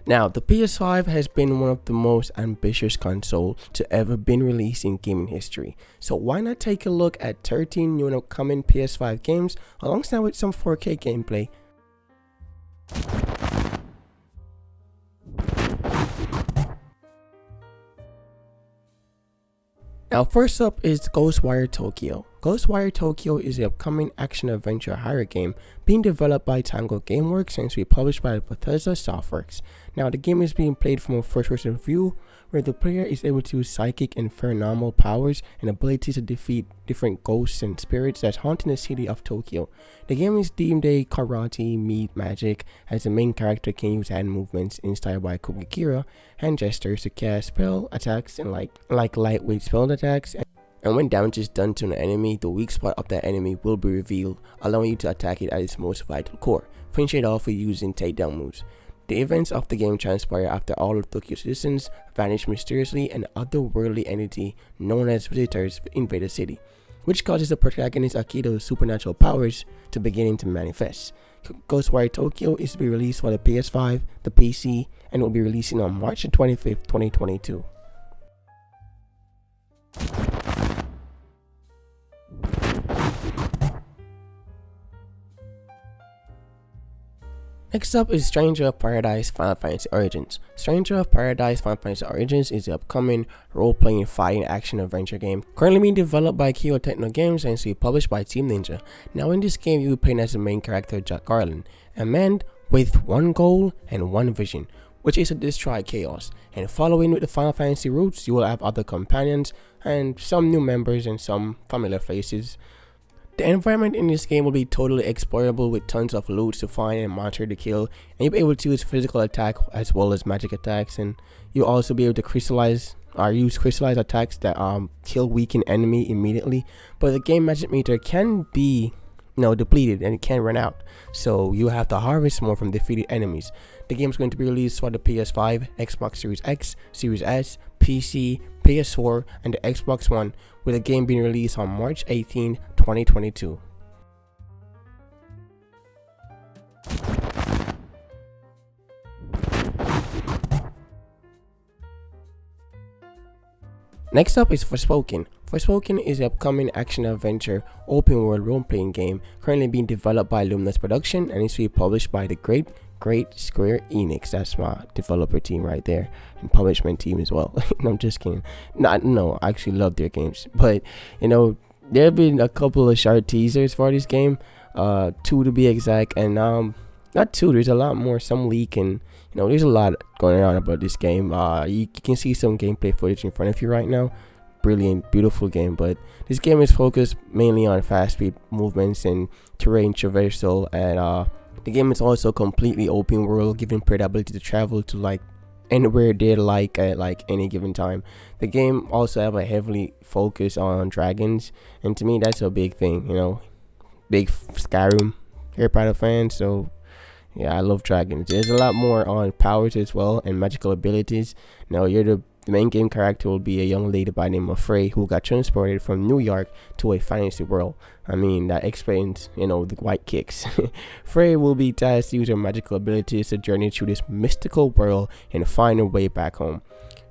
Now, the PS5 has been one of the most ambitious consoles to ever been released in gaming history. So why not take a look at 13 new and upcoming PS5 games alongside with some 4K gameplay. Now, first up is Ghostwire Tokyo. Ghostwire Tokyo is the upcoming action-adventure horror game being developed by Tango Gameworks and to be published by Bethesda Softworks. Now, the game is being played from a first-person view, where the player is able to use psychic and paranormal powers and abilities to defeat different ghosts and spirits that's haunting the city of Tokyo. The game is deemed a karate meet magic, as the main character can use hand movements inspired by Kugikira, hand gestures to cast spell attacks and like lightweight spell attacks. And when damage is done to an enemy, the weak spot of that enemy will be revealed, allowing you to attack it at its most vital core, finishing it off with using takedown moves. The events of the game transpire after all of Tokyo's citizens vanish mysteriously and otherworldly entity known as visitors invade the city, which causes the protagonist Akito's supernatural powers to begin to manifest. Ghostwire Tokyo is to be released for the PS5, the PC, and will be releasing on March 25th, 2022. Next up is Stranger of Paradise Final Fantasy Origins. Stranger of Paradise Final Fantasy Origins is the upcoming role-playing fighting action-adventure game currently being developed by Kyoto Techno Games and to be published by Team Ninja. Now in this game, you will play as the main character Jack Garland, a man with one goal and one vision, which is to destroy chaos. And following with the Final Fantasy roots, you will have other companions and some new members and some familiar faces. The environment in this game will be totally explorable with tons of loot to find and monster to kill, and you'll be able to use physical attack as well as magic attacks, and you'll also be able to crystallize or use crystallized attacks that kill weakened enemy immediately. But the game magic meter can be depleted and it can run out, so you have to harvest more from defeated enemies. The game is going to be released for the PS5, Xbox Series X, Series S, PC, PS4, and the Xbox One, with the game being released on March 18, 2022. Next up is Forspoken. Forspoken is the upcoming action-adventure open-world role-playing game currently being developed by Luminous Production and is to be published by the great Square Enix. That's my developer team right there, and publishment team as well. No, I'm just kidding. No, I actually love their games, but there have been a couple of short teasers for this game, 2 to be exact, and not 2. There's a lot more. Some leak, and there's a lot going on about this game. You can see some gameplay footage in front of you right now. Brilliant, beautiful game, but this game is focused mainly on fast speed movements and terrain traversal, and the game is also completely open world, giving player the ability to travel to anywhere they like at any given time. The game also have a heavily focus on dragons, and to me that's a big thing. Big Skyrim Harry Potter fan, so yeah, I love dragons. There's a lot more on powers as well and magical abilities. Now the main game character will be a young lady by the name of Frey, who got transported from New York to a fantasy world. I mean, that explains, the white kicks. Frey will be tasked to use her magical abilities to journey through this mystical world and find her way back home.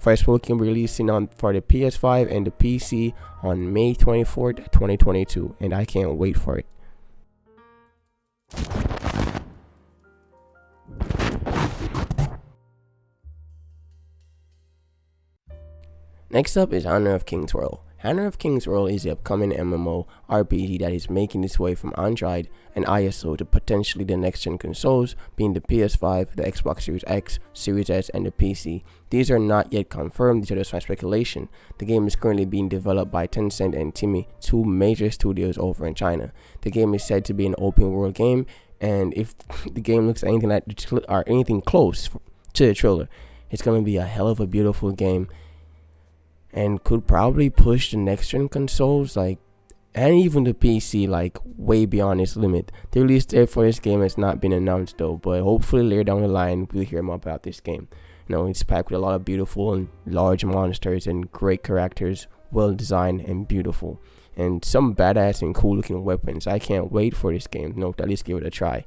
Forspoken releasing for the PS5 and the PC on May 24th, 2022, and I can't wait for it. Next up is Honor of Kings World. Honor of Kings World is the upcoming MMO RPG that is making its way from Android and ISO to potentially the next gen consoles, being the PS5, the Xbox Series X, Series S, and the PC. These are not yet confirmed, these are just my speculation. The game is currently being developed by Tencent and Timi, 2 major studios over in China. The game is said to be an open world game, and if the game looks anything like or anything close to the trailer, it's going to be a hell of a beautiful game, and could probably push the next gen consoles and even the PC way beyond its limit. The release date for this game has not been announced though, but hopefully later down the line we'll hear more about this game. It's packed with a lot of beautiful and large monsters and great characters, well designed and beautiful, and some badass and cool looking weapons. I can't wait for this game. At least give it a try.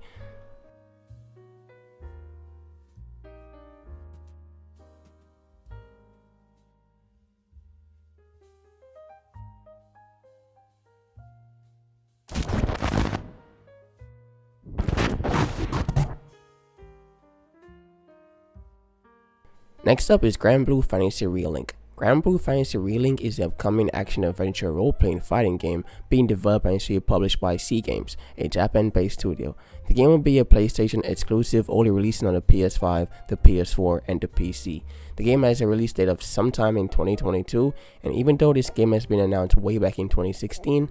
Next up is Granblue Fantasy Relink. Granblue Fantasy Relink is the upcoming action-adventure role-playing fighting game being developed and published by C Games, a Japan-based studio. The game will be a PlayStation exclusive, only releasing on the PS5, the PS4, and the PC. The game has a release date of sometime in 2022, and even though this game has been announced way back in 2016,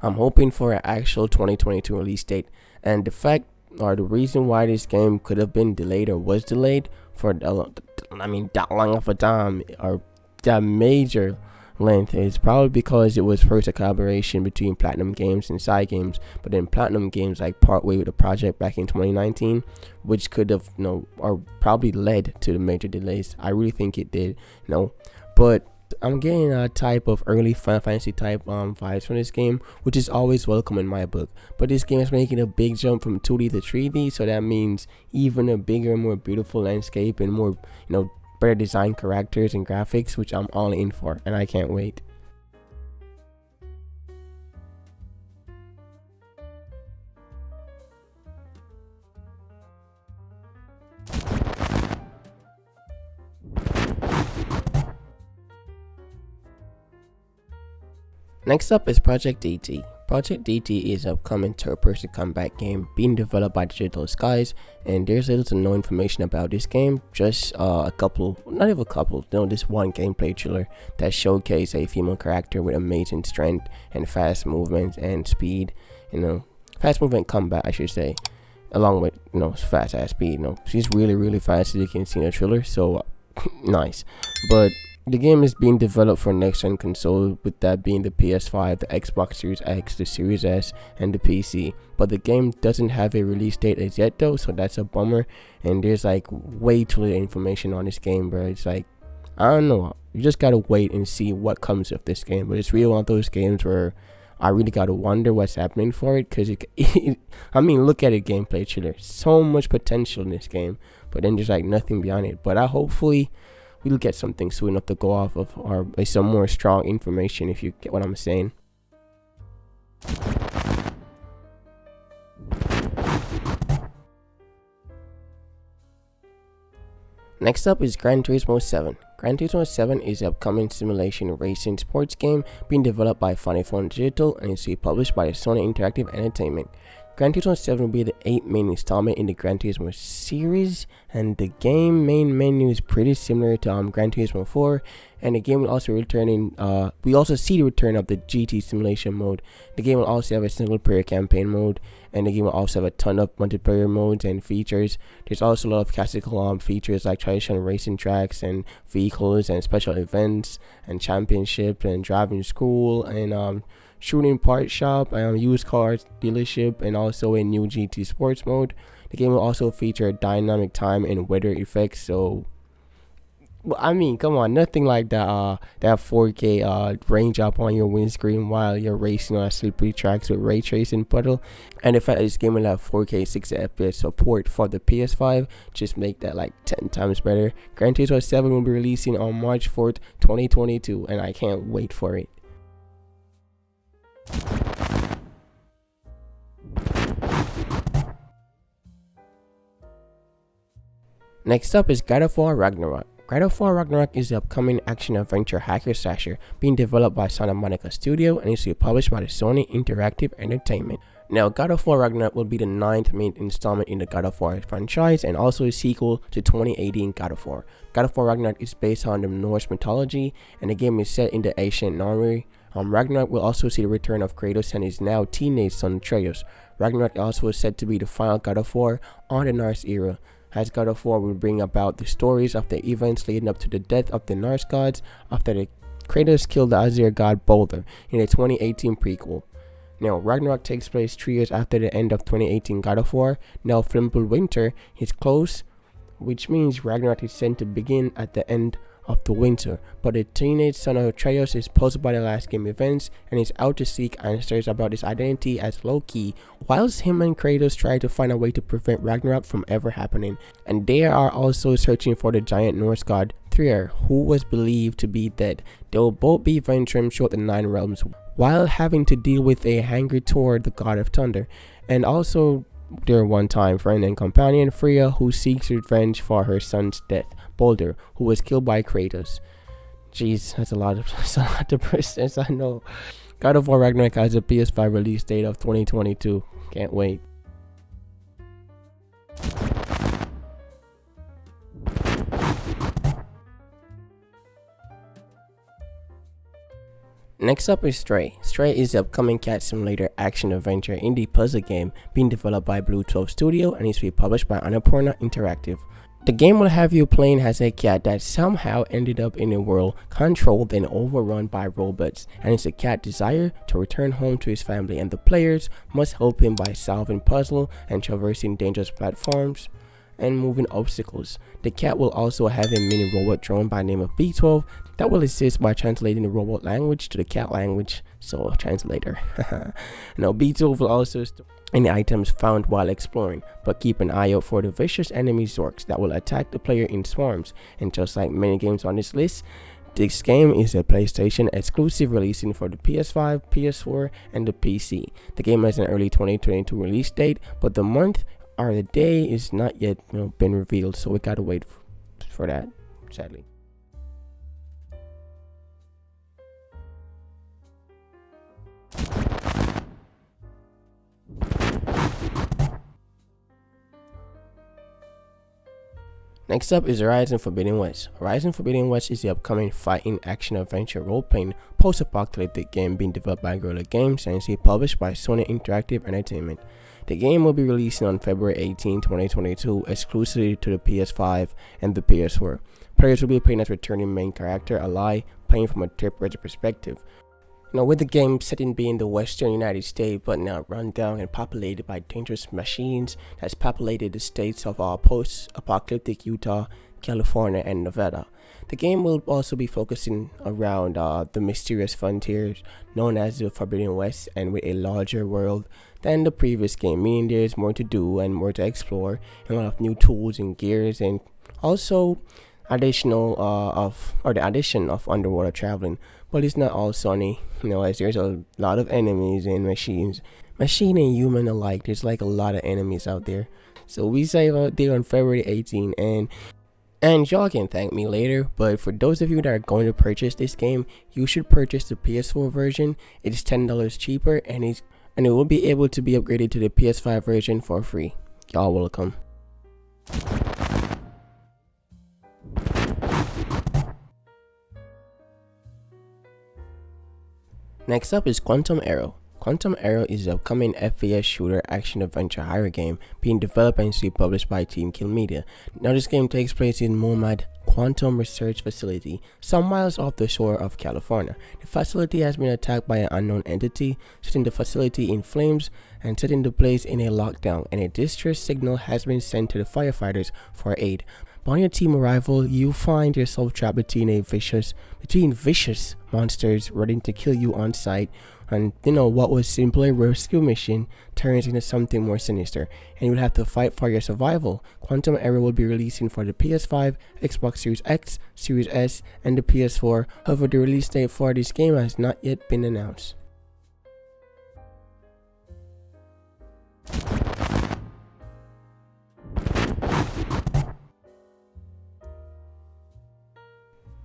I'm hoping for an actual 2022 release date. And the fact or the reason why this game could have been delayed or was delayed for that long of a time or that major length is probably because it was first a collaboration between Platinum Games and Side Games, but then Platinum Games part way with the project back in 2019, which could have or probably led to the major delays. I really think it did, but I'm getting a type of early Final Fantasy type vibes from this game, which is always welcome in my book. But this game is making a big jump from 2D to 3D, so that means even a bigger, more beautiful landscape and more, better designed characters and graphics, which I'm all in for, and I can't wait. Next up is Project DT. Project DT is an upcoming third-person combat game being developed by Digital Skies, and there's little to no information about this game, just this one gameplay trailer that showcased a female character with amazing strength and fast movement and speed, fast movement combat I should say, along with fast ass speed. She's really fast, as you can see in the trailer, so nice. But the game is being developed for next-gen console, with that being the PS5, the Xbox Series X, the Series S, and the PC. But the game doesn't have a release date as yet though, so that's a bummer. And there's way too little information on this game, bro. It's I don't know. You just gotta wait and see what comes of this game. But it's really one of those games where I really gotta wonder what's happening for it, because look at it, gameplay trailer. So much potential in this game, but then there's nothing beyond it. But hopefully we'll get something soon enough to go off of, or some more strong information, if you get what I'm saying. Next up is Gran Turismo 7. Gran Turismo 7 is an upcoming simulation racing sports game being developed by Funny Phone Digital and is to be published by Sony Interactive Entertainment. Gran Turismo 7 will be the 8th main installment in the Gran Turismo series, and the game main menu is pretty similar to Gran Turismo 4, and the game will also we also see the return of the GT simulation mode. The game will also have a single player campaign mode, and the game will also have a ton of multiplayer modes and features. There's also a lot of classical features like traditional racing tracks and vehicles and special events and championships and driving school and shooting part shop, used cars dealership, and also a new GT sports mode. The game will also feature dynamic time and weather effects. So come on, nothing like that 4K range up on your windscreen while you're racing on slippery tracks with ray tracing puddle. And the fact that this game will have 4K 60 FPS support for the PS5 just make that 10 times better. Gran Turismo 7 will be releasing on March 4th 2022, and I can't wait for it. Next up is God of War Ragnarok. God of War Ragnarok is the upcoming action-adventure hacker slasher being developed by Santa Monica Studio and is to be published by the Sony Interactive Entertainment. Now, God of War Ragnarok will be the 9th main installment in the God of War franchise and also a sequel to 2018 God of War. God of War Ragnarok is based on the Norse mythology, and the game is set in the ancient Norway. Ragnarok will also see the return of Kratos and his now teenage son Atreus. Ragnarok also is said to be the final God of War on the Norse era, as God of War will bring about the stories of the events leading up to the death of the Norse gods after the Kratos killed the Azir god Balder in the 2018 prequel. Now, Ragnarok takes place 3 years after the end of 2018 God of War. Now, Fimbulwinter is close, which means Ragnarok is set to begin at the end of the winter, but the teenage son of Atreus is puzzled by the last game events and is out to seek answers about his identity as Loki, whilst him and Kratos try to find a way to prevent Ragnarok from ever happening. And they are also searching for the giant Norse god Thrym, who was believed to be dead. They will both be venturing throughout the 9 realms while having to deal with a hanger toward the god of thunder. And also, their one-time friend and companion Freya, who seeks revenge for her son's death, Boulder, who was killed by Kratos. Jeez, that's a lot of persons, I know. God of War Ragnarok has a PS5 release date of 2022. Can't wait. Next up is Stray. Stray is the upcoming cat simulator action-adventure indie puzzle game being developed by Blue 12 Studio and is to be published by Annapurna Interactive. The game will have you playing as a cat that somehow ended up in a world controlled and overrun by robots, and it's a cat's desire to return home to his family, and the players must help him by solving puzzles and traversing dangerous platforms and moving obstacles. The cat will also have a mini robot drone by the name of B12 that will assist by translating the robot language to the cat language, so translator. Now B12 will also any items found while exploring, but keep an eye out for the vicious enemy Zorks that will attack the player in swarms. And just like many games on this list, this game is a PlayStation exclusive, releasing for the PS5, PS4, and the PC. The game has an early 2022 release date, but the month or the day is not yet been revealed, so we gotta wait for that, sadly. Next up is Horizon Forbidden West. Horizon Forbidden West is the upcoming fighting action-adventure role-playing post-apocalyptic game being developed by Guerrilla Games and is published by Sony Interactive Entertainment. The game will be releasing on February 18, 2022, exclusively to the PS5 and the PS4. Players will be playing as returning main character Ally, playing from a third-person perspective. With the game setting being the western United States, but now run down and populated by dangerous machines that's populated the states of post-apocalyptic Utah, California, and Nevada. The game will also be focusing around the mysterious frontiers known as the Forbidden West, and with a larger world than the previous game, meaning there's more to do and more to explore, and a lot of new tools and gears, and also the addition of underwater traveling. But it's not all sunny, as there's a lot of enemies and machine and human alike. There's like a lot of enemies out there. So we save out there on February 18, and y'all can thank me later, but for those of you that are going to purchase this game, you should purchase the PS4 version. It is $10 cheaper, and it will be able to be upgraded to the PS5 version for free. Y'all welcome. Next up is Quantum Arrow. Quantum Arrow is the upcoming FPS shooter action-adventure horror game being developed and published by Team Kill Media. Now this game takes place in Momad Quantum Research Facility, some miles off the shore of California. The facility has been attacked by an unknown entity, setting the facility in flames and setting the place in a lockdown, and a distress signal has been sent to the firefighters for aid. On your team arrival, you find yourself trapped between vicious monsters ready to kill you on sight, and what was simply a rescue mission turns into something more sinister, and you will have to fight for your survival. Quantum Arrow will be releasing for the PS5, Xbox Series X, Series S, and the PS4. However, the release date for this game has not yet been announced.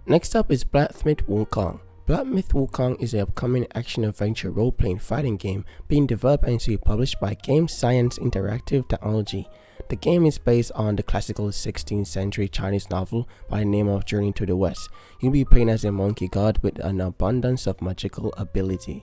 Next up is Blacksmith Wukong. Blacksmith Wukong is an upcoming action-adventure role-playing fighting game being developed and to be published by Game Science Interactive Technology. The game is based on the classical 16th century Chinese novel by the name of Journey to the West. You'll be playing as a monkey god with an abundance of magical abilities,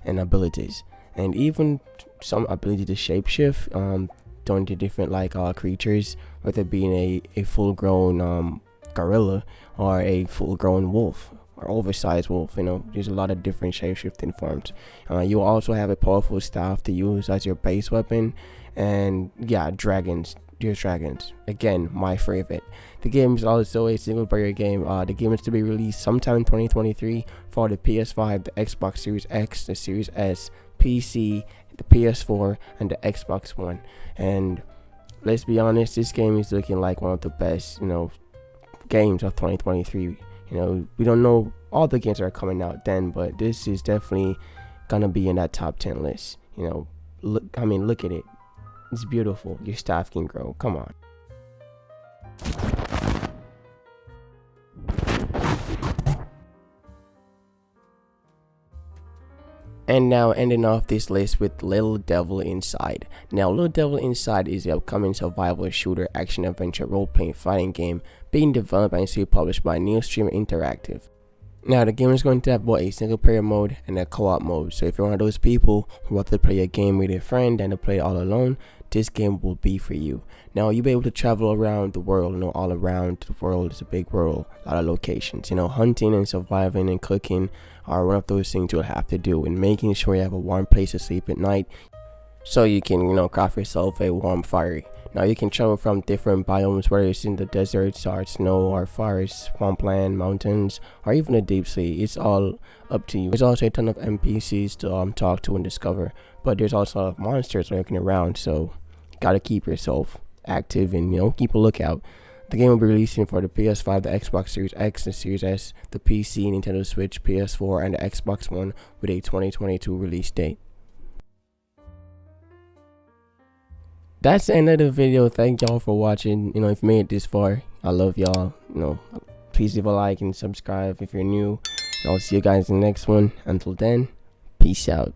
and even some ability to shapeshift doing the different creatures, whether it being a full-grown gorilla or a full-grown wolf or oversized wolf. There's a lot of different shape-shifting forms. You also have a powerful staff to use as your base weapon, and dragons. There's dragons, again my favorite. The game is also a single player game. The game is to be released sometime in 2023 for the PS5, the Xbox Series X, the Series S, PC, the PS4, and the Xbox One. And let's be honest, this game is looking like one of the best games of 2023. We don't know all the games that are coming out then, but this is definitely gonna be in that top 10 list. Look at it. It's beautiful. Your staff can grow. Come on. And now ending off this list with Little Devil Inside. Now Little Devil Inside is the upcoming survival shooter action adventure role-playing fighting game being developed and soon published by Neostream Interactive. Now the game is going to have both a single player mode and a co-op mode, so if you're one of those people who want to play a game with a friend and to play all alone, this game will be for you. Now you'll be able to travel around the world, all around the world. It's a big world, a lot of locations. Hunting and surviving and cooking are one of those things you'll have to do, and making sure you have a warm place to sleep at night so you can craft yourself a warm fire. Now you can travel from different biomes, whether it's in the deserts or snow or forests, swampland, mountains, or even the deep sea. It's all up to you. There's also a ton of NPCs to talk to and discover, but there's also a lot of monsters lurking around, so you gotta keep yourself active and keep a lookout. The game will be releasing for the PS5, the Xbox Series X, the Series S, the PC, Nintendo Switch, PS4, and the Xbox One with a 2022 release date. That's the end of the video. Thank y'all for watching. If you made it this far, I love y'all. Please leave a like and subscribe if you're new. I'll see you guys in the next one. Until then, peace out.